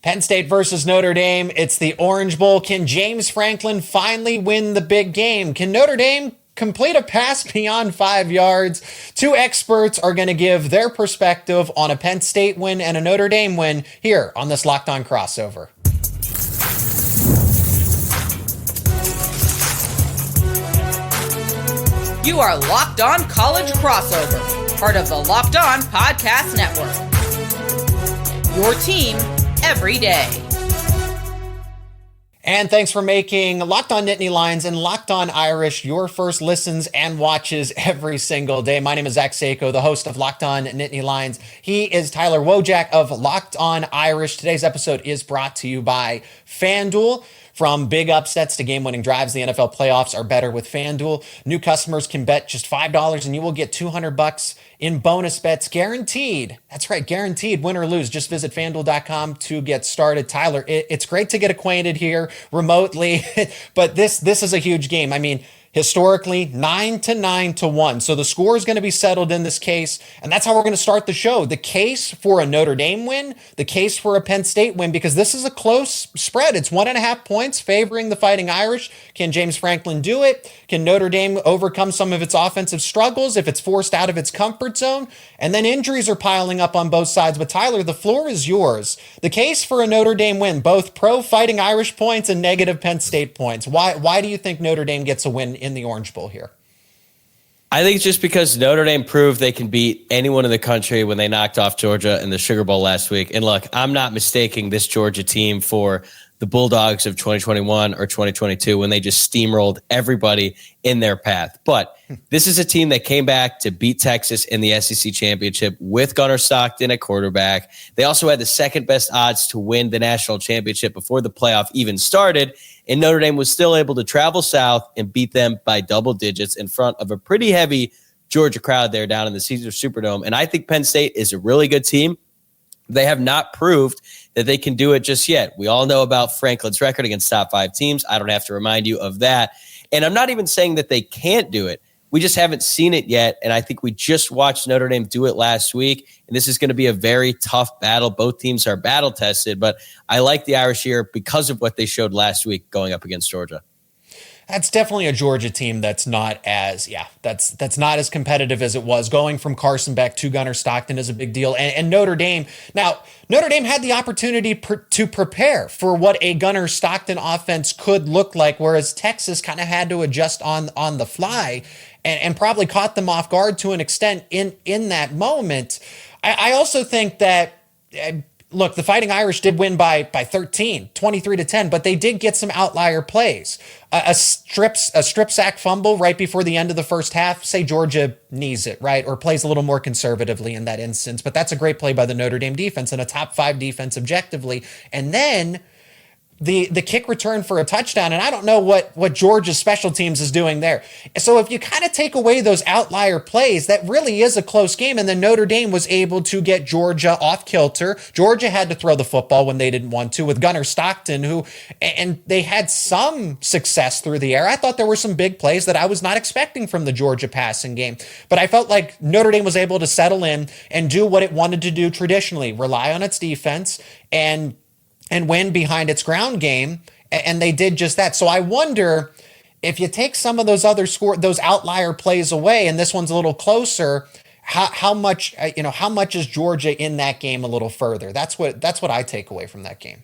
Penn State versus Notre Dame. It's the Orange Bowl. Can James Franklin finally win the big game? Can Notre Dame complete a pass beyond 5 yards? Two experts are going to give their perspective on a Penn State win and a Notre Dame win here on this Locked On crossover. You are Locked On College Crossover, part of the Locked On Podcast Network. Your team every day. And thanks for making Locked On Nittany Lions and Locked On Irish your first listens and watches every single day. My name is Zach Seyko, the host of Locked On Nittany Lions. He is Tyler Wojciak of Locked On Irish. Today's episode is brought to you by FanDuel. From big upsets to game-winning drives, the NFL playoffs are better with FanDuel. New customers can bet just $5 and you will get $200 in bonus bets guaranteed. That's right, guaranteed, win or lose. Just visit FanDuel.com to get started. Tyler, it's great to get acquainted here remotely, but this is a huge game. I mean, historically, 9-1. So the score is going to be settled in this case, and that's how we're going to start the show. The case for a Notre Dame win, the case for a Penn State win, because this is a close spread. It's 1.5 points favoring the Fighting Irish. Can James Franklin do it? Can Notre Dame overcome some of its offensive struggles if it's forced out of its comfort zone? And then injuries are piling up on both sides. But Tyler, the floor is yours. The case for a Notre Dame win, both pro Fighting Irish points and negative Penn State points. Why do you think Notre Dame gets a win in the Orange Bowl here? I think it's just because Notre Dame proved they can beat anyone in the country when they knocked off Georgia in the Sugar Bowl last week. And look, I'm not mistaking this Georgia team for the Bulldogs of 2021 or 2022 when they just steamrolled everybody in their path. But this is a team that came back to beat Texas in the SEC championship with Gunnar Stockton at quarterback. They also had the second best odds to win the national championship before the playoff even started. And Notre Dame was still able to travel south and beat them by double digits in front of a pretty heavy Georgia crowd there down in the Caesars Superdome. And I think Penn State is a really good team. They have not proved that they can do it just yet. We all know about Franklin's record against top 5 teams. I don't have to remind you of that. And I'm not even saying that they can't do it. We just haven't seen it yet. And I think we just watched Notre Dame do it last week. And this is going to be a very tough battle. Both teams are battle tested, but I like the Irish here because of what they showed last week going up against Georgia. That's definitely a Georgia team that's not as not as competitive as it was. Going from Carson Beck to Gunnar Stockton is a big deal. And Notre Dame had the opportunity to prepare for what a Gunnar Stockton offense could look like, whereas Texas kind of had to adjust on the fly and probably caught them off guard to an extent in that moment. I also think that look, the Fighting Irish did win by 13, 23-10, but they did get some outlier plays. A strip sack fumble right before the end of the first half. Say Georgia knees it, right? Or plays a little more conservatively in that instance. But that's a great play by the Notre Dame defense and a top 5 defense objectively. And then the kick return for a touchdown, and I don't know what Georgia's special teams is doing there. So if you kind of take away those outlier plays, that really is a close game, and then Notre Dame was able to get Georgia off kilter. Georgia had to throw the football when they didn't want to with Gunnar Stockton, and they had some success through the air. I thought there were some big plays that I was not expecting from the Georgia passing game, but I felt like Notre Dame was able to settle in and do what it wanted to do traditionally, rely on its defense and win behind its ground game, and they did just that. So I wonder if you take some of those those outlier plays away, and this one's a little closer, how much is Georgia in that game a little further? That's what I take away from that game.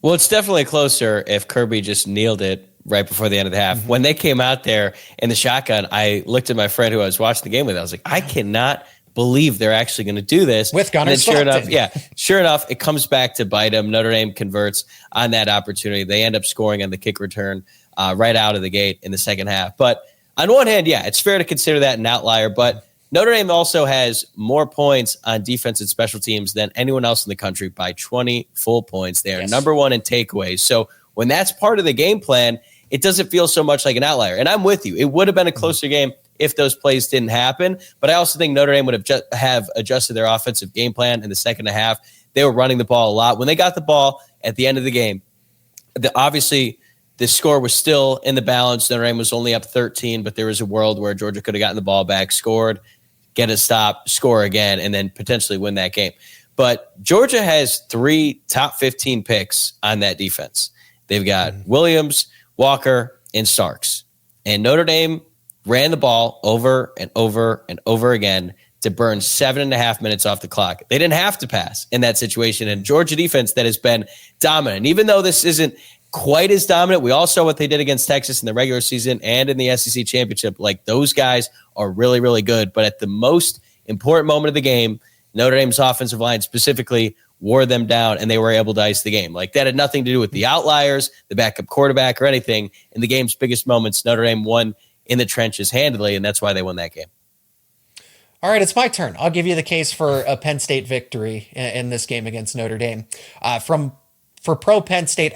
Well, it's definitely closer if Kirby just nailed it right before the end of the half. Mm-hmm. When they came out there in the shotgun, I looked at my friend who I was watching the game with. I was like, I cannot believe they're actually going to do this with Gunnar Stockton. Sure enough, it comes back to bite them. Notre Dame converts on that opportunity. They end up scoring on the kick return right out of the gate in the second half. But on one hand, it's fair to consider that an outlier, but Notre Dame also has more points on defense and special teams than anyone else in the country by 20 full points. They are number 1 in takeaways. So when that's part of the game plan, it doesn't feel so much like an outlier. And I'm with you. It would have been a closer game if those plays didn't happen. But I also think Notre Dame would have adjusted their offensive game plan in the second half. They were running the ball a lot. When they got the ball at the end of the game, obviously the score was still in the balance. Notre Dame was only up 13, but there was a world where Georgia could have gotten the ball back, scored, get a stop, score again, and then potentially win that game. But Georgia has 3 top 15 picks on that defense. They've got Williams, Walker, and Starks. And Notre Dame ran the ball over and over and over again to burn 7.5 minutes off the clock. They didn't have to pass in that situation. And Georgia defense that has been dominant. Even though this isn't quite as dominant, we all saw what they did against Texas in the regular season and in the SEC championship. Like, those guys are really, really good. But at the most important moment of the game, Notre Dame's offensive line specifically wore them down, and they were able to ice the game. Like, that had nothing to do with the outliers, the backup quarterback, or anything. In the game's biggest moments, Notre Dame won in the trenches handily, and that's why they won that game. All right, it's my turn. I'll give you the case for a Penn State victory in this game against Notre Dame. For pro Penn State,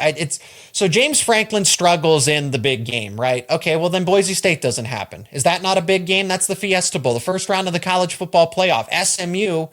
so James Franklin struggles in the big game, right? Okay, well then Boise State doesn't happen. Is that not a big game? That's the Fiesta Bowl, the first round of the college football playoff. SMU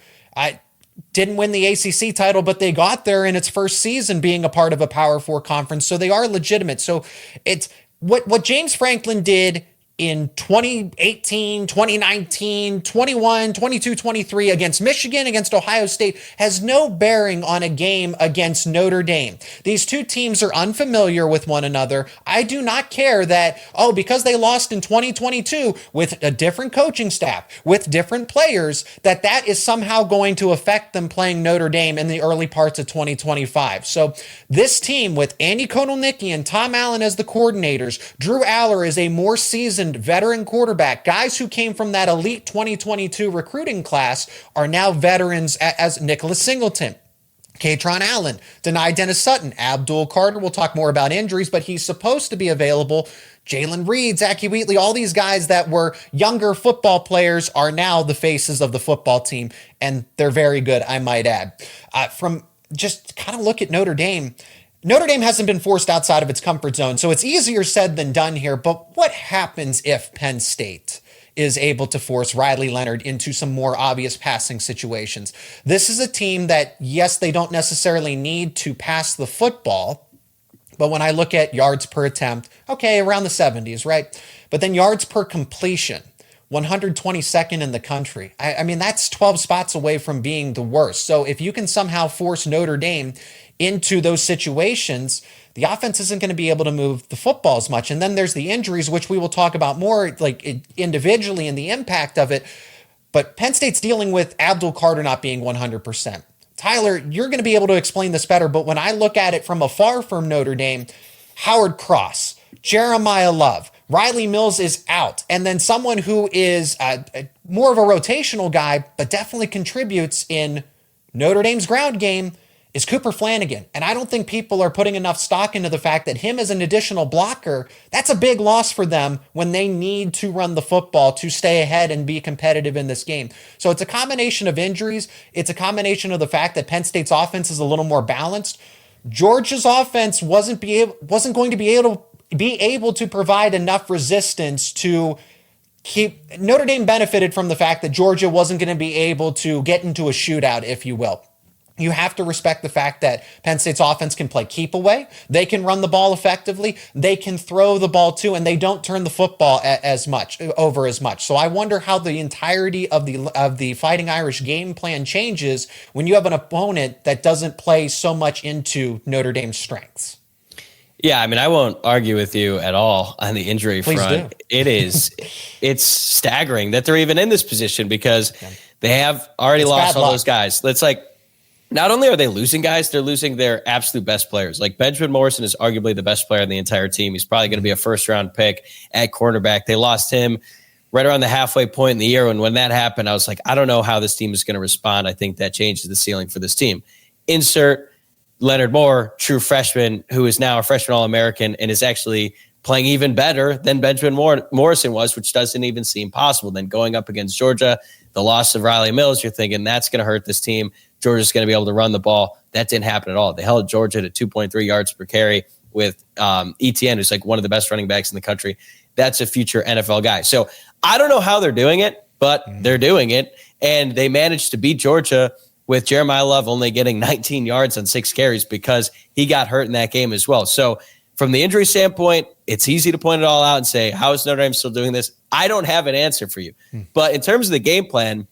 didn't win the ACC title, but they got there in its first season being a part of a Power 4 conference, so they are legitimate. So it's what James Franklin did in 2018, 2019, 21, 22, 23 against Michigan, against Ohio State has no bearing on a game against Notre Dame. These two teams are unfamiliar with one another. I do not care that, because they lost in 2022 with a different coaching staff, with different players, that is somehow going to affect them playing Notre Dame in the early parts of 2025. So this team with Andy Kotelnicki and Tom Allen as the coordinators, Drew Allar is a more seasoned veteran quarterback. Guys who came from that elite 2022 recruiting class are now veterans, as Nicholas Singleton, Katron Allen, denied Dennis Sutton, Abdul Carter. We'll talk more about injuries, but he's supposed to be available. Jalen Reed, Zachy Wheatley, all these guys that were younger football players are now the faces of the football team, and they're very good, I might add. From just kind of look at Notre Dame, Notre Dame hasn't been forced outside of its comfort zone, so it's easier said than done here. But what happens if Penn State is able to force Riley Leonard into some more obvious passing situations? This is a team that, yes, they don't necessarily need to pass the football, but when I look at yards per attempt, okay, around the 70s, right? But then yards per completion, 122nd in the country. I mean, that's 12 spots away from being the worst. So if you can somehow force Notre Dame into those situations, the offense isn't going to be able to move the football as much. And then there's the injuries, which we will talk about more like individually and the impact of it. But Penn State's dealing with Abdul Carter not being 100%. Tyler, you're going to be able to explain this better, but when I look at it from afar from Notre Dame, Howard Cross, Jeremiah Love, Riley Mills is out. And then someone who is more of a rotational guy, but definitely contributes in Notre Dame's ground game, is Cooper Flanagan. And I don't think people are putting enough stock into the fact that him as an additional blocker, that's a big loss for them when they need to run the football to stay ahead and be competitive in this game. So it's a combination of injuries. It's a combination of the fact that Penn State's offense is a little more balanced. Georgia's offense wasn't going to be able to provide enough resistance to keep. Notre Dame benefited from the fact that Georgia wasn't going to be able to get into a shootout, if you will. You have to respect the fact that Penn State's offense can play keep away. They can run the ball effectively. They can throw the ball too, and they don't turn the football over as much. So I wonder how the entirety of the Fighting Irish game plan changes when you have an opponent that doesn't play so much into Notre Dame's strengths. Yeah, I mean, I won't argue with you at all on the injury front. It's staggering that they're even in this position because they have already lost all those guys. It's like, not only are they losing guys, they're losing their absolute best players. Like Benjamin Morrison is arguably the best player on the entire team. He's probably going to be a first-round pick at cornerback. They lost him right around the halfway point in the year. And when that happened, I was like, I don't know how this team is going to respond. I think that changes the ceiling for this team. Insert Leonard Moore, true freshman, who is now a freshman All-American and is actually playing even better than Benjamin Morrison was, which doesn't even seem possible. Then going up against Georgia, the loss of Riley Mills, you're thinking that's going to hurt this team. Georgia's going to be able to run the ball. That didn't happen at all. They held Georgia to 2.3 yards per carry with ETN, who's like one of the best running backs in the country. That's a future NFL guy. So I don't know how they're doing it, but they're doing it. And they managed to beat Georgia with Jeremiah Love only getting 19 yards on 6 carries because he got hurt in that game as well. So from the injury standpoint, it's easy to point it all out and say, how is Notre Dame still doing this? I don't have an answer for you. But in terms of the game plan,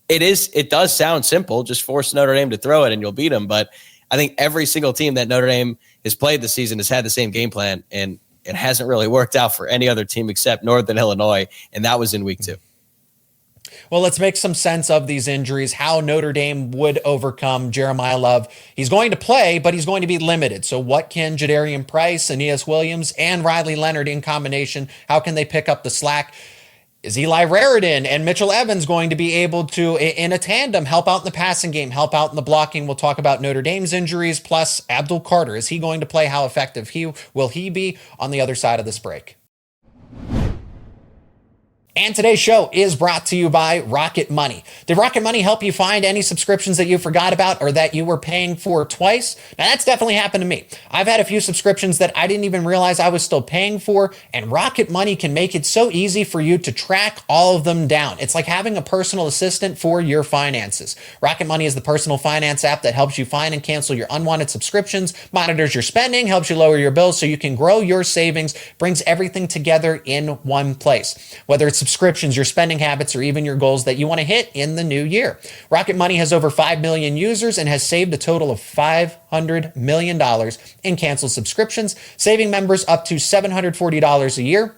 It does sound simple. Just force Notre Dame to throw it and you'll beat them. But I think every single team that Notre Dame has played this season has had the same game plan, and it hasn't really worked out for any other team except Northern Illinois, and that was in week 2. Well, let's make some sense of these injuries, how Notre Dame would overcome Jeremiah Love. He's going to play, but he's going to be limited. So what can Jadarian Price, Aeneas Williams, and Riley Leonard in combination, how can they pick up the slack? Is Eli Raridan and Mitchell Evans going to be able to, in a tandem, help out in the passing game, help out in the blocking? We'll talk about Notre Dame's injuries, plus Abdul Carter. Is he going to play? How effective will he be on the other side of this break? And today's show is brought to you by Rocket Money. Did Rocket Money help you find any subscriptions that you forgot about or that you were paying for twice? Now, that's definitely happened to me. I've had a few subscriptions that I didn't even realize I was still paying for, and Rocket Money can make it so easy for you to track all of them down. It's like having a personal assistant for your finances. Rocket Money is the personal finance app that helps you find and cancel your unwanted subscriptions, monitors your spending, helps you lower your bills so you can grow your savings, brings everything together in one place. Whether it's subscriptions, your spending habits, or even your goals that you want to hit in the new year. Rocket Money has over 5 million users and has saved a total of $500 million in canceled subscriptions, saving members up to $740 a year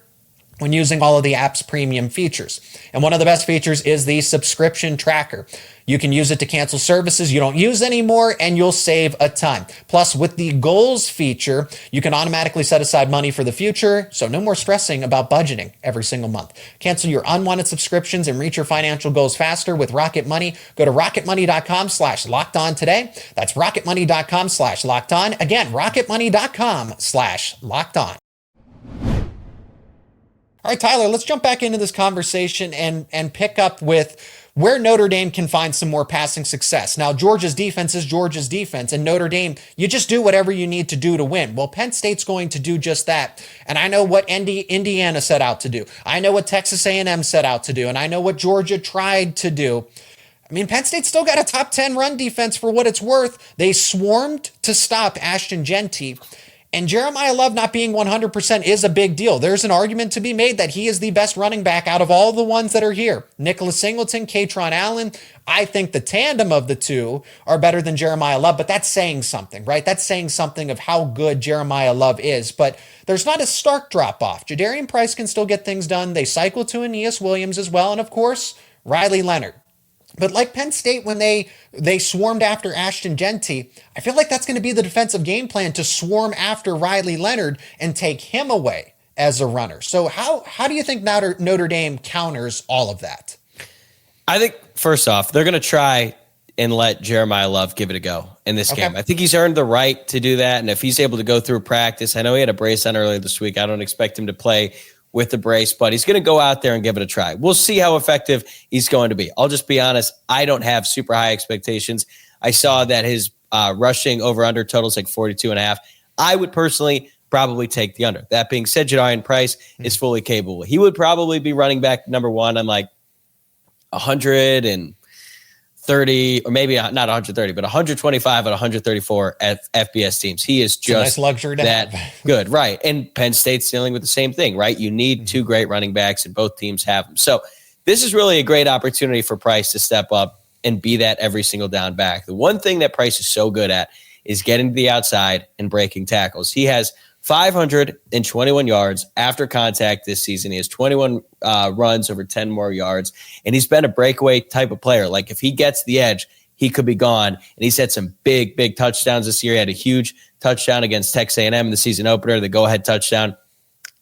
when using all of the app's premium features. And one of the best features is the subscription tracker. You can use it to cancel services you don't use anymore, and you'll save a ton. Plus, with the goals feature, you can automatically set aside money for the future, so no more stressing about budgeting every single month. Cancel your unwanted subscriptions and reach your financial goals faster with Rocket Money. Go to rocketmoney.com/lockedon today. That's rocketmoney.com/lockedon. Again, rocketmoney.com/lockedon. All right, Tyler, let's jump back into this conversation and pick up with where Notre Dame can find some more passing success. Now, Georgia's defense is Georgia's defense, and Notre Dame, you just do whatever you need to do to win. Well, Penn State's going to do just that, and I know what Indiana set out to do. I know what Texas A&M set out to do, and I know what Georgia tried to do. I mean, Penn State's still got a top 10 run defense for what it's worth. They swarmed to stop Ashton Genty. And Jeremiah Love not being 100% is a big deal. There's an argument to be made that he is the best running back out of all the ones that are here. Nicholas Singleton, Katron Allen. I think the tandem of the two are better than Jeremiah Love, but that's saying something, right? That's saying something of how good Jeremiah Love is, but there's not a stark drop-off. Jadarian Price can still get things done. They cycle to Aeneas Williams as well, and of course, Riley Leonard. But like Penn State, when they swarmed after Ashton Genty, I feel like that's going to be the defensive game plan, to swarm after Riley Leonard and take him away as a runner. So how do you think Notre Dame counters all of that? I think, first off, they're going to try and let Jeremiah Love give it a go in this game. I think he's earned the right to do that, and if he's able to go through practice, I know he had a brace on earlier this week. I don't expect him to play with the brace, but he's going to go out there and give it a try. We'll see how effective he's going to be. I'll just be honest, I don't have super high expectations. I saw that his rushing over-under totals like 42.5. I would personally probably take the under. That being said, Jadarian Price is fully capable. He would probably be running back number one on like 130, or maybe not 130, but 125 and 134 at FBS teams. He is just nice luxury to that have. Good, right? And Penn State's dealing with the same thing, right? You need two great running backs, and both teams have them. So this is really a great opportunity for Price to step up and be that every single down back. The one thing that Price is so good at is getting to the outside and breaking tackles. He has 521 yards after contact this season. He has 21 runs over 10 more yards, and he's been a breakaway type of player. Like if he gets the edge, he could be gone. And he's had some big, big touchdowns this year. He had a huge touchdown against Texas A&M in the season opener, the go-ahead touchdown.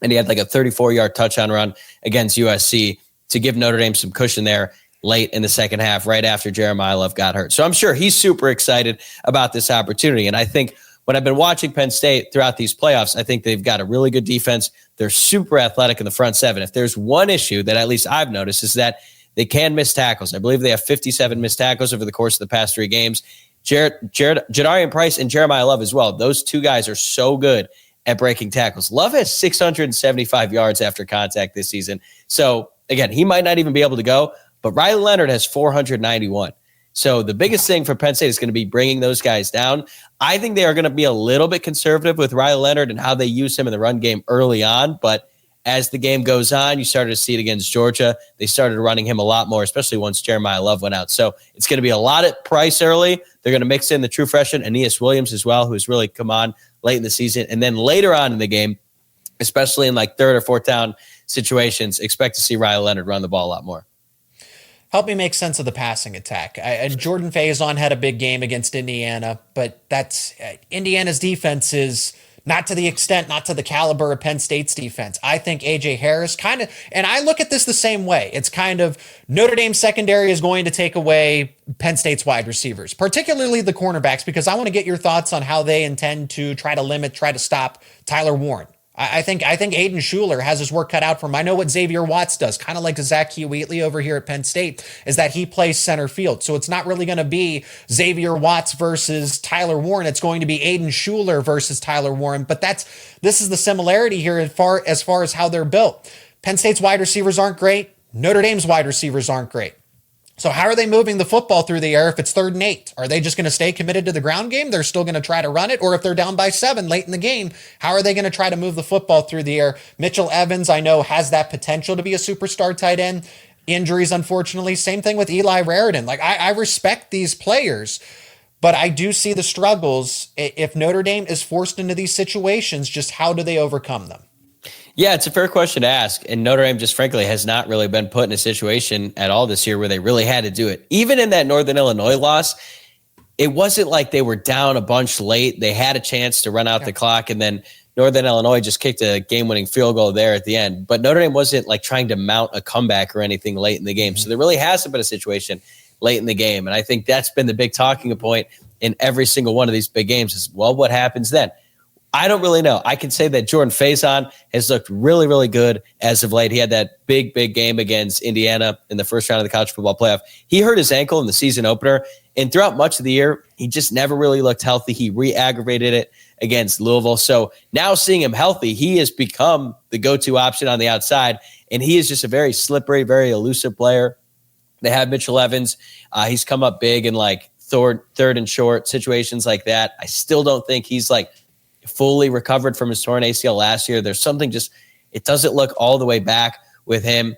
And he had like a 34-yard touchdown run against USC to give Notre Dame some cushion there late in the second half, right after Jeremiah Love got hurt. So I'm sure he's super excited about this opportunity. And I think when I've been watching Penn State throughout these playoffs, I think they've got a really good defense. They're super athletic in the front seven. If there's one issue that at least I've noticed is that they can miss tackles. I believe they have 57 missed tackles over the course of the past three games. Jadarian Price and Jeremiah Love as well. Those two guys are so good at breaking tackles. Love has 675 yards after contact this season. So again, he might not even be able to go, but Riley Leonard has 491. So the biggest thing for Penn State is going to be bringing those guys down. I think they are going to be a little bit conservative with Riley Leonard and how they use him in the run game early on. But as the game goes on, you started to see it against Georgia. They started running him a lot more, especially once Jeremiah Love went out. So it's going to be a lot at Price early. They're going to mix in the true freshman, Aeneas Williams as well, who's really come on late in the season. And then later on in the game, especially in like third or fourth down situations, expect to see Riley Leonard run the ball a lot more. Help me make sense of the passing attack. And Jordan Faison had a big game against Indiana, but that's Indiana's defense is not to the extent, not to the caliber of Penn State's defense. I think A.J. Harris kind of, and I look at this the same way. It's kind of Notre Dame secondary is going to take away Penn State's wide receivers, particularly the cornerbacks, because I want to get your thoughts on how they intend to try to stop Tyler Warren. I think Aiden Schuler has his work cut out for him. I know what Xavier Watts does, kind of like Zach Seyko over here at Penn State, is that he plays center field. So it's not really going to be Xavier Watts versus Tyler Warren. It's going to be Aiden Schuler versus Tyler Warren. But this is the similarity here as far as how they're built. Penn State's wide receivers aren't great. Notre Dame's wide receivers aren't great. So how are they moving the football through the air if it's 3rd and 8? Are they just going to stay committed to the ground game? They're still going to try to run it? Or if they're down by 7 late in the game, how are they going to try to move the football through the air? Mitchell Evans, I know, has that potential to be a superstar tight end. Injuries, unfortunately. Same thing with Eli Raritan. Like, I respect these players, but I do see the struggles. If Notre Dame is forced into these situations, just how do they overcome them? Yeah, it's a fair question to ask. And Notre Dame just frankly has not really been put in a situation at all this year where they really had to do it. Even in that Northern Illinois loss, it wasn't like they were down a bunch late. They had a chance to run out the clock, and then Northern Illinois just kicked a game-winning field goal there at the end. But Notre Dame wasn't like trying to mount a comeback or anything late in the game. So there really hasn't been a situation late in the game. And I think that's been the big talking point in every single one of these big games is, well, what happens then? I don't really know. I can say that Jordan Faison has looked really, really good as of late. He had that big game against Indiana in the first round of the college football playoff. He hurt his ankle in the season opener, and throughout much of the year, he just never really looked healthy. He re-aggravated it against Louisville. So now seeing him healthy, he has become the go-to option on the outside, and he is just a very slippery, very elusive player. They have Mitchell Evans. He's come up big in like third and short situations like that. I still don't think he's like fully recovered from his torn ACL last year. There's something just, it doesn't look all the way back with him.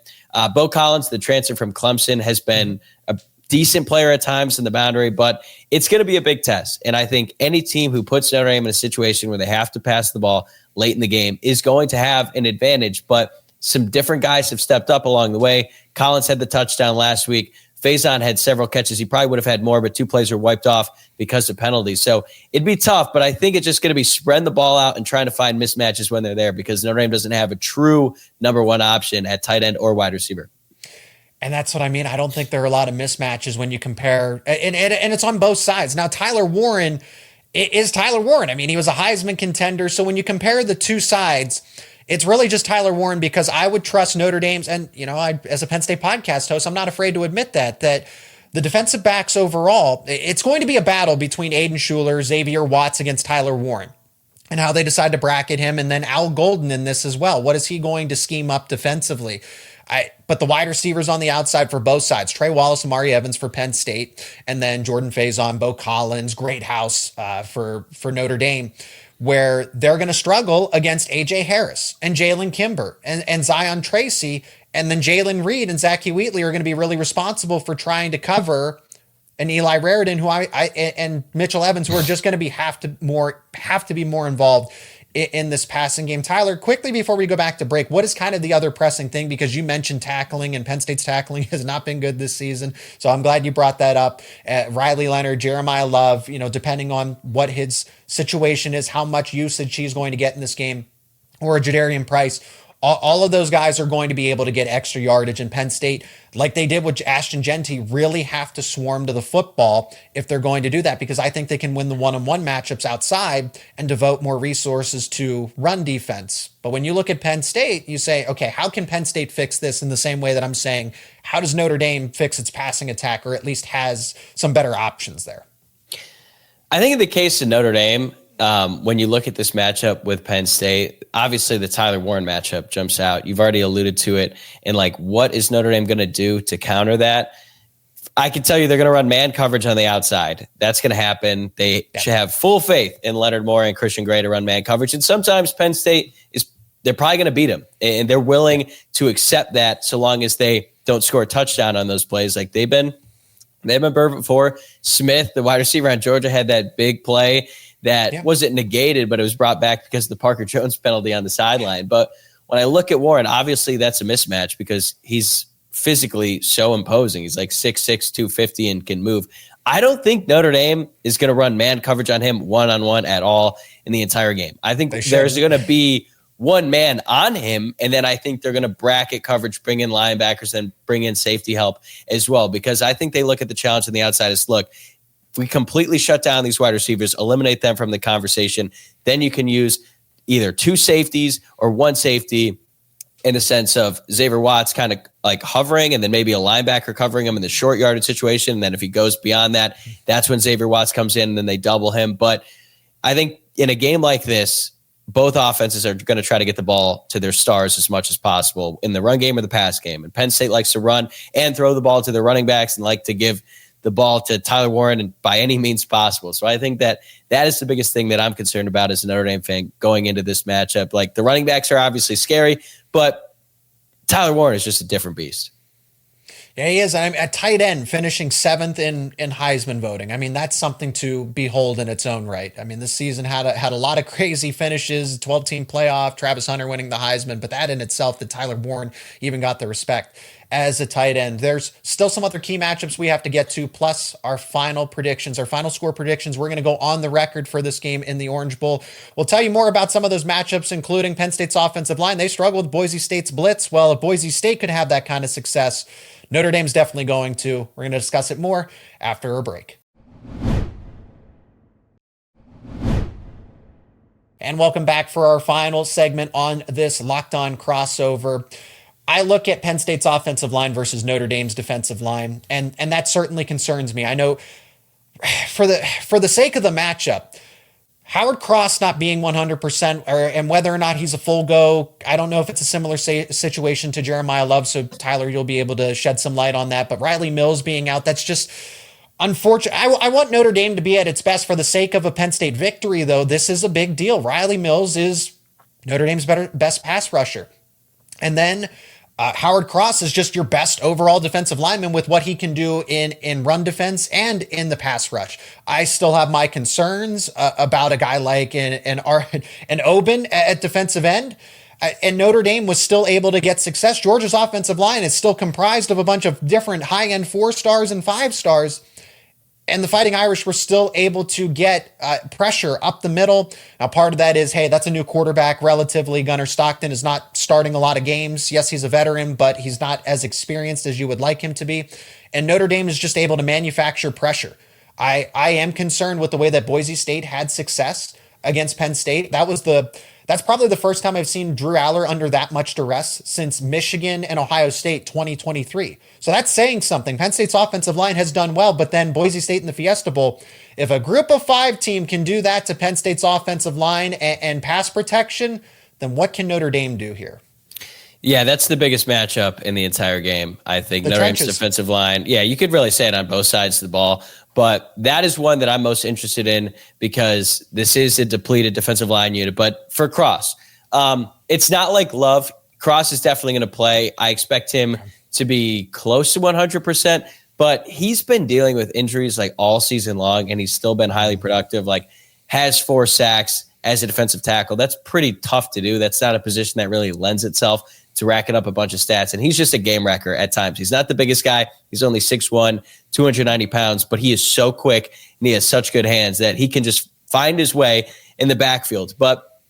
Bo Collins, the transfer from Clemson, has been a decent player at times in the boundary, but it's going to be a big test. And I think any team who puts Notre Dame in a situation where they have to pass the ball late in the game is going to have an advantage, but some different guys have stepped up along the way. Collins had the touchdown last week. Faison had several catches. He probably would have had more, but 2 plays were wiped off because of penalties. So it'd be tough, but I think it's just going to be spreading the ball out and trying to find mismatches when they're there because Notre Dame doesn't have a true number 1 option at tight end or wide receiver. And that's what I mean. I don't think there are a lot of mismatches when you compare, and it's on both sides. Now, Tyler Warren is Tyler Warren. I mean, he was a Heisman contender. So when you compare the two sides, it's really just Tyler Warren because I would trust Notre Dame's, and as a Penn State podcast host, I'm not afraid to admit that the defensive backs overall, it's going to be a battle between Aiden Schuler, Xavier Watts against Tyler Warren, and how they decide to bracket him, and then Al Golden in this as well. What is he going to scheme up defensively? But the wide receivers on the outside for both sides, Trey Wallace, Amari Evans for Penn State, and then Jordan Faison, Bo Collins, great house for Notre Dame, where they're going to struggle against A.J. Harris and Jalen Kimber and Zion Tracy, and then Jalen Reed and Zachy Wheatley are going to be really responsible for trying to cover an Eli Raritan and Mitchell Evans, who are just going to have to be more involved in this passing game. Tyler, quickly before we go back to break, what is kind of the other pressing thing? Because you mentioned tackling, and Penn State's tackling has not been good this season. So I'm glad you brought that up. Riley Leonard, Jeremiah Love, depending on what his situation is, how much usage he's going to get in this game, or Jadarian Price, all of those guys are going to be able to get extra yardage, in Penn State, like they did with Ashton Genty, really have to swarm to the football if they're going to do that, because I think they can win the one-on-one matchups outside and devote more resources to run defense. But when you look at Penn State, you say, okay, how can Penn State fix this in the same way that I'm saying, how does Notre Dame fix its passing attack, or at least has some better options there? I think in the case of Notre Dame, when you look at this matchup with Penn State, obviously the Tyler Warren matchup jumps out. You've already alluded to it. And what is Notre Dame going to do to counter that? I can tell you they're going to run man coverage on the outside. That's going to happen. They should have full faith in Leonard Moore and Christian Gray to run man coverage. And sometimes Penn State is they're probably going to beat him, and they're willing to accept that so long as they don't score a touchdown on those plays. Like they've been perfect before. Smith, the wide receiver on Georgia, had that big play that wasn't negated, but it was brought back because of the Parker Jones penalty on the sideline. But when I look at Warren, obviously that's a mismatch because he's physically so imposing. He's like 6'6", 250 and can move. I don't think Notre Dame is going to run man coverage on him one-on-one at all in the entire game. I think there's going to be one man on him, and then I think they're going to bracket coverage, bring in linebackers, and bring in safety help as well, because I think they look at the challenge on the outside as, look, if we completely shut down these wide receivers, eliminate them from the conversation, then you can use either two safeties or one safety in the sense of Xavier Watts kind of like hovering and then maybe a linebacker covering him in the short yardage situation. And then if he goes beyond that, that's when Xavier Watts comes in and then they double him. But I think in a game like this, both offenses are going to try to get the ball to their stars as much as possible in the run game or the pass game. And Penn State likes to run and throw the ball to their running backs and like to give the ball to Tyler Warren and by any means possible. So I think that is the biggest thing that I'm concerned about as a Notre Dame fan going into this matchup. Like the running backs are obviously scary, but Tyler Warren is just a different beast. Yeah, he is. I'm at tight end, finishing 7th in Heisman voting. I mean, that's something to behold in its own right. I mean, this season had a lot of crazy finishes, 12-team playoff, Travis Hunter winning the Heisman, but that in itself, that Tyler Warren even got the respect as a tight end. There's still some other key matchups we have to get to, plus our final predictions, our final score predictions. We're going to go on the record for this game in the Orange Bowl. We'll tell you more about some of those matchups, including Penn State's offensive line. They struggled with Boise State's blitz. Well, if Boise State could have that kind of success, Notre Dame's definitely going to. We're going to discuss it more after a break. And welcome back for our final segment on this Locked On crossover. I look at Penn State's offensive line versus Notre Dame's defensive line, and that certainly concerns me. I know for the sake of the matchup, Howard Cross not being 100% and whether or not he's a full go, I don't know if it's a similar situation to Jeremiah Love, so Tyler, you'll be able to shed some light on that. But Riley Mills being out, that's just unfortunate. I want Notre Dame to be at its best for the sake of a Penn State victory, though. This is a big deal. Riley Mills is Notre Dame's best pass rusher. And then Howard Cross is just your best overall defensive lineman with what he can do in run defense and in the pass rush. I still have my concerns about a guy like an Oben at defensive end. And Notre Dame was still able to get success. Georgia's offensive line is still comprised of a bunch of different high-end 4-stars and 5-stars. And the Fighting Irish were still able to get pressure up the middle. Now, part of that is, hey, that's a new quarterback relatively. Gunnar Stockton is not starting a lot of games. Yes, he's a veteran, but he's not as experienced as you would like him to be. And Notre Dame is just able to manufacture pressure. I am concerned with the way that Boise State had success against Penn State. That's probably the first time I've seen Drew Allar under that much duress since Michigan and Ohio State 2023. So that's saying something. Penn State's offensive line has done well, but then Boise State in the Fiesta Bowl, if a group of 5 team can do that to Penn State's offensive line and pass protection, then what can Notre Dame do here? Yeah, that's the biggest matchup in the entire game. I think Notre Dame's defensive line. Yeah, you could really say it on both sides of the ball, but that is one that I'm most interested in because this is a depleted defensive line unit. But for Cross, it's not like Love. Cross is definitely going to play. I expect him to be close to 100%, but he's been dealing with injuries like all season long, and he's still been highly productive. Like has 4 sacks as a defensive tackle. That's pretty tough to do. That's not a position that really lends itself to racking up a bunch of stats. And he's just a game wrecker at times. He's not the biggest guy. He's only 6'1", 290 pounds, but he is so quick and he has such good hands that he can just find his way in the backfield. But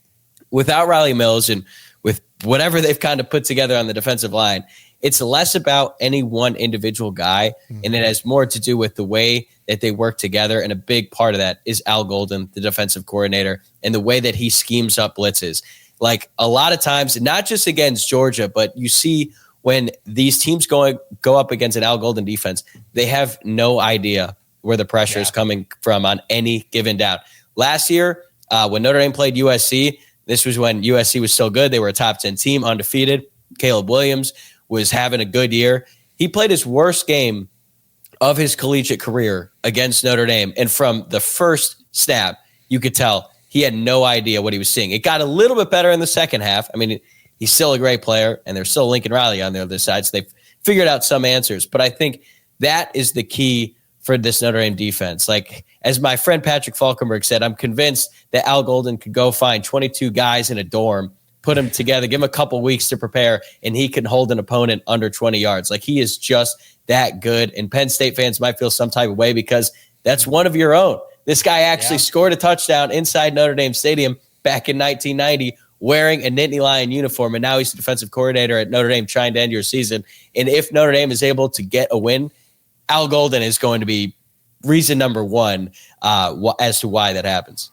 without Riley Mills and with whatever they've kind of put together on the defensive line, it's less about any one individual guy, and it has more to do with the way that they work together. And a big part of that is Al Golden, the defensive coordinator, and the way that he schemes up blitzes. Like a lot of times, not just against Georgia, but you see when these teams go up against an Al Golden defense, they have no idea where the pressure is coming from on any given down. Last year, when Notre Dame played USC, this was when USC was still good. They were a top 10 team, undefeated. Caleb Williams was having a good year. He played his worst game of his collegiate career against Notre Dame. And from the first snap, you could tell he had no idea what he was seeing. It got a little bit better in the second half. I mean, he's still a great player, and there's still Lincoln Riley on the other side, so they've figured out some answers. But I think that is the key for this Notre Dame defense. Like, as my friend Patrick Falkenberg said, I'm convinced that Al Golden could go find 22 guys in a dorm, put them together, give him a couple weeks to prepare, and he can hold an opponent under 20 yards. Like, he is just that good. And Penn State fans might feel some type of way because that's one of your own. This guy actually scored a touchdown inside Notre Dame Stadium back in 1990 wearing a Nittany Lion uniform, and now he's the defensive coordinator at Notre Dame trying to end your season. And if Notre Dame is able to get a win, Al Golden is going to be reason number one as to why that happens.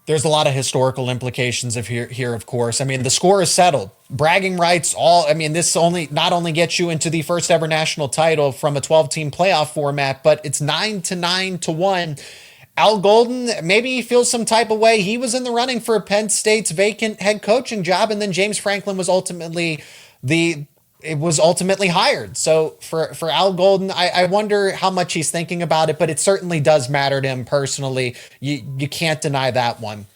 There's a lot of historical implications here, of course. I mean, the score is settled. Bragging rights, this not only gets you into the first ever national title from a 12-team playoff format, but it's 9-1. Al Golden, maybe he feels some type of way. He was in the running for Penn State's vacant head coaching job, and then James Franklin was ultimately hired. So for Al Golden, I wonder how much he's thinking about it, but it certainly does matter to him personally. You can't deny that one.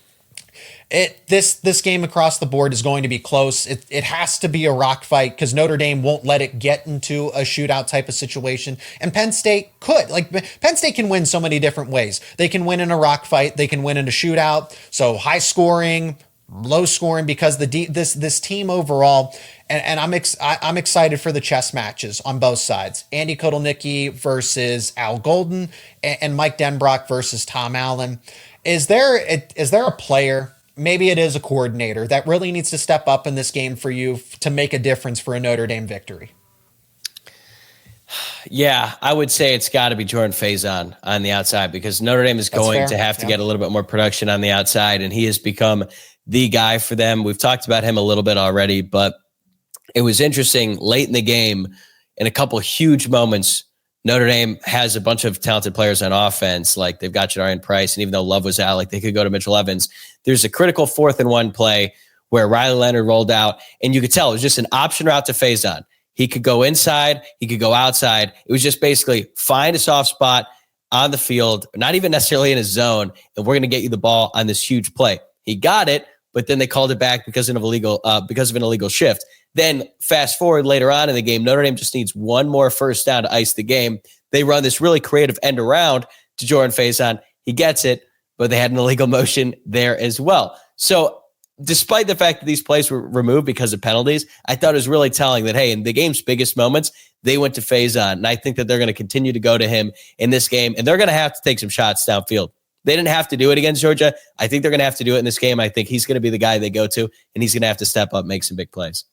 This game across the board is going to be close. It has to be a rock fight because Notre Dame won't let it get into a shootout type of situation. And Penn State could. Like, Penn State can win so many different ways. They can win in a rock fight. They can win in a shootout. So high scoring, low scoring, because this team overall, and I'm excited for the chess matches on both sides. Andy Kotelnicki versus Al Golden, and Mike Denbrock versus Tom Allen. Is there a player, maybe it is a coordinator, that really needs to step up in this game for you to make a difference for a Notre Dame victory? Yeah, I would say it's got to be Jordan Faison on the outside, because Notre Dame is going to have to get a little bit more production on the outside, and he has become the guy for them. We've talked about him a little bit already, but it was interesting late in the game, in a couple huge moments, Notre Dame has a bunch of talented players on offense. Like, they've got Jadarian Price, and even though Love was out, like, they could go to Mitchell Evans. There's a critical 4th and 1 play where Riley Leonard rolled out, and you could tell it was just an option route to Faison. He could go inside, he could go outside. It was just basically find a soft spot on the field, not even necessarily in a zone, and we're going to get you the ball on this huge play. He got it, but then they called it back because of an illegal shift. Then fast forward later on in the game, Notre Dame just needs one more first down to ice the game. They run this really creative end around to Jordan Faison. He gets it, but they had an illegal motion there as well. So despite the fact that these plays were removed because of penalties, I thought it was really telling that, hey, in the game's biggest moments, they went to Faison. And I think that they're going to continue to go to him in this game, and they're going to have to take some shots downfield. They didn't have to do it against Georgia. I think they're going to have to do it in this game. I think he's going to be the guy they go to, and he's going to have to step up, make some big plays.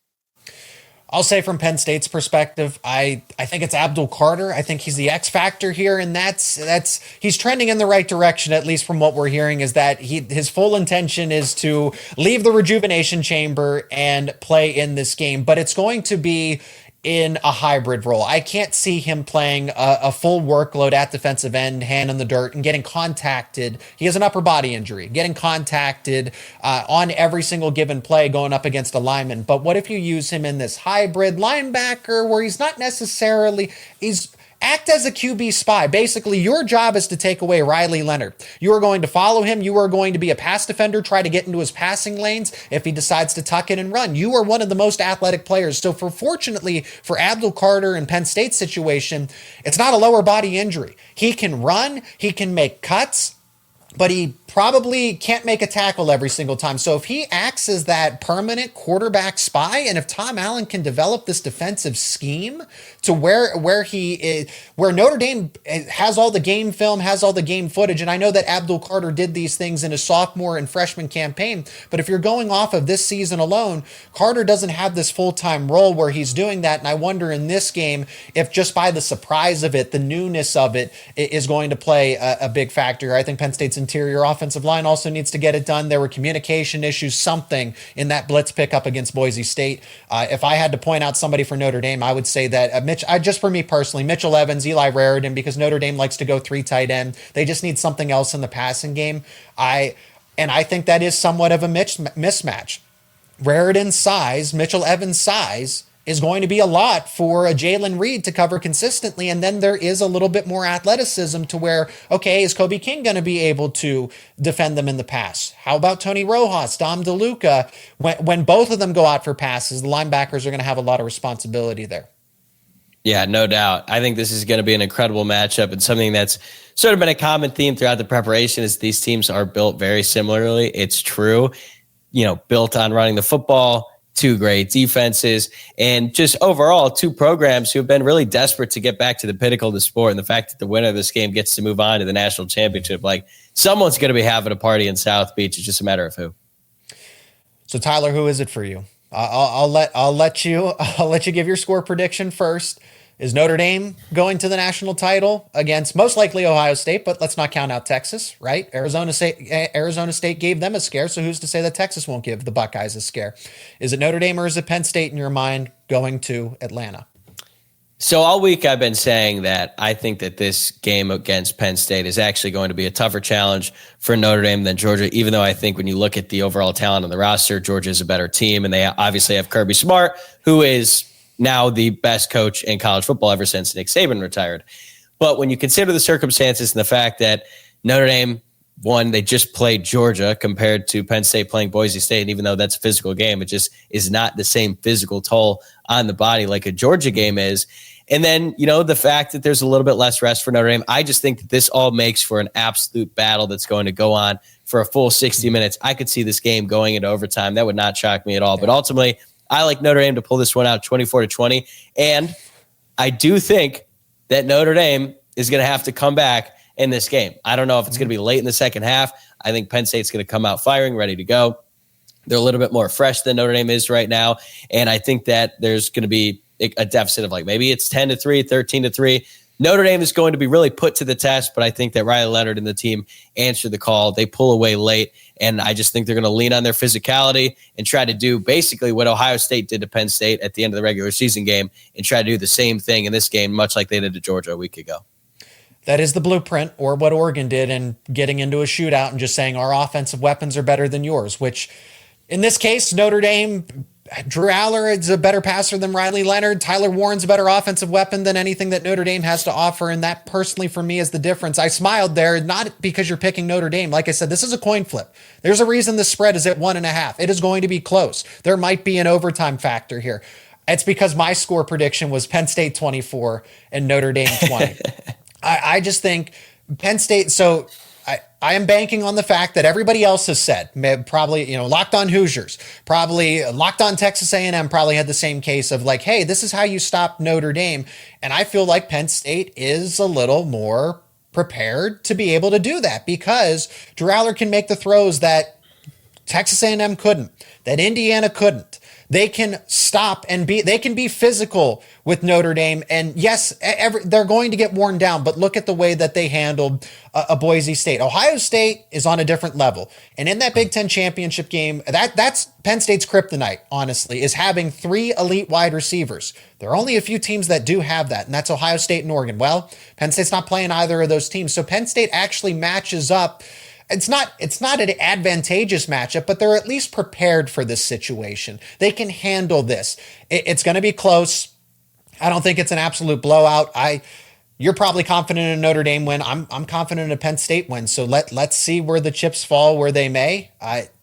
I'll say from Penn State's perspective, I think it's Abdul Carter. I think he's the X factor here, and that's he's trending in the right direction, at least from what we're hearing, is that his full intention is to leave the rejuvenation chamber and play in this game, but it's going to be in a hybrid role. I can't see him playing a full workload at defensive end, hand in the dirt, and getting contacted. He has an upper body injury, getting contacted on every single given play going up against a lineman. But what if you use him in this hybrid linebacker where he's not necessarily, act as a QB spy. Basically, your job is to take away Riley Leonard. You are going to follow him. You are going to be a pass defender, try to get into his passing lanes if he decides to tuck in and run. You are one of the most athletic players. So fortunately for Abdul Carter and Penn State's situation, it's not a lower body injury. He can run, he can make cuts, but he probably can't make a tackle every single time. So if he acts as that permanent quarterback spy, and if Tom Allen can develop this defensive scheme to where Notre Dame has all the game film, has all the game footage, and I know that Abdul Carter did these things in his sophomore and freshman campaign, but if you're going off of this season alone, Carter doesn't have this full-time role where he's doing that, and I wonder in this game if just by the surprise of it, the newness of it is going to play a big factor. I think Penn State's interior offensive line also needs to get it done. There were communication issues, something in that blitz pickup against Boise State. If I had to point out somebody for Notre Dame, I would say that just for me personally, Mitchell Evans, Eli Raridan, because Notre Dame likes to go 3 tight end. They just need something else in the passing game. I think that is somewhat of a mismatch. Raridan's size, Mitchell Evans' size, is going to be a lot for a Jalen Reed to cover consistently. And then there is a little bit more athleticism to where, okay, is Kobe King going to be able to defend them in the pass? How about Tony Rojas, Dom DeLuca? When both of them go out for passes, the linebackers are going to have a lot of responsibility there. Yeah, no doubt. I think this is going to be an incredible matchup, and something that's sort of been a common theme throughout the preparation is these teams are built very similarly. It's true, built on running the football, two great defenses, and just overall two programs who have been really desperate to get back to the pinnacle of the sport. And the fact that the winner of this game gets to move on to the national championship, like someone's going to be having a party in South Beach. It's just a matter of who. So Tyler, who is it for you? I'll let you give your score prediction first. Is Notre Dame going to the national title against most likely Ohio State, but let's not count out Texas, right? Arizona State gave them a scare, so who's to say that Texas won't give the Buckeyes a scare? Is it Notre Dame or is it Penn State in your mind going to Atlanta? So all week I've been saying that I think that this game against Penn State is actually going to be a tougher challenge for Notre Dame than Georgia, even though I think when you look at the overall talent on the roster, Georgia is a better team, and they obviously have Kirby Smart, who is now the best coach in college football ever since Nick Saban retired. But when you consider the circumstances and the fact that Notre Dame, one, they just played Georgia compared to Penn State playing Boise State, and even though that's a physical game, it just is not the same physical toll on the body like a Georgia game is. And then, the fact that there's a little bit less rest for Notre Dame, I just think that this all makes for an absolute battle that's going to go on for a full 60 minutes. I could see this game going into overtime. That would not shock me at all. But ultimately, I like Notre Dame to pull this one out 24-20. And I do think that Notre Dame is going to have to come back in this game. I don't know if it's going to be late in the second half. I think Penn State's going to come out firing, ready to go. They're a little bit more fresh than Notre Dame is right now. And I think that there's going to be a deficit of maybe it's 10-3, 13-3. Notre Dame is going to be really put to the test, but I think that Riley Leonard and the team answer the call. They pull away late, and I just think they're going to lean on their physicality and try to do basically what Ohio State did to Penn State at the end of the regular season game and try to do the same thing in this game, much like they did to Georgia a week ago. That is the blueprint, or what Oregon did in getting into a shootout and just saying our offensive weapons are better than yours, which in this case, Notre Dame, Drew Allar is a better passer than Riley Leonard. Tyler Warren's a better offensive weapon than anything that Notre Dame has to offer. And that personally for me is the difference. I smiled there, not because you're picking Notre Dame. Like I said, this is a coin flip. There's a reason the spread is at 1.5. It is going to be close. There might be an overtime factor here. It's because my score prediction was Penn State 24 and Notre Dame 20. I just think Penn State. So I am banking on the fact that everybody else has said, probably, Locked On Hoosiers, probably Locked On Texas A&M probably had the same case of hey, this is how you stop Notre Dame. And I feel like Penn State is a little more prepared to be able to do that because Drew Allar can make the throws that Texas A&M couldn't, that Indiana couldn't. They can stop and they can be physical with Notre Dame. And yes, they're going to get worn down, but look at the way that they handled a Boise State. Ohio State is on a different level. And in that Big Ten championship game, that's Penn State's kryptonite, honestly, is having 3 elite wide receivers. There are only a few teams that do have that, and that's Ohio State and Oregon. Well, Penn State's not playing either of those teams. So Penn State actually matches up. It's not an advantageous matchup, but they're at least prepared for this situation. They can handle this. It's going to be close. I don't think it's an absolute blowout. You're probably confident in a Notre Dame win. I'm confident in a Penn State win. So let's see where the chips fall where they may.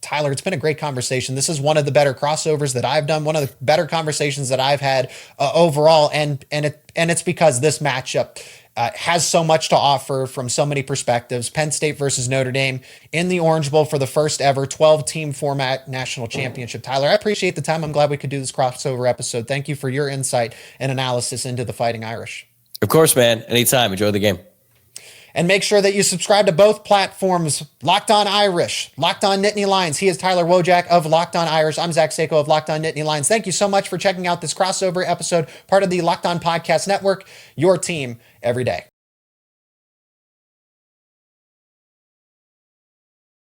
Tyler, it's been a great conversation. This is one of the better crossovers that I've done, one of the better conversations that I've had overall, and it's because this matchup has so much to offer from so many perspectives. Penn State versus Notre Dame in the Orange Bowl for the first ever 12-team format national championship. Tyler, I appreciate the time. I'm glad we could do this crossover episode. Thank you for your insight and analysis into the Fighting Irish. Of course, man. Anytime. Enjoy the game. And make sure that you subscribe to both platforms, Locked On Irish, Locked On Nittany Lions. He is Tyler Wojciak of Locked On Irish. I'm Zach Seyko of Locked On Nittany Lions. Thank you so much for checking out this crossover episode, part of the Locked On Podcast Network, your team every day.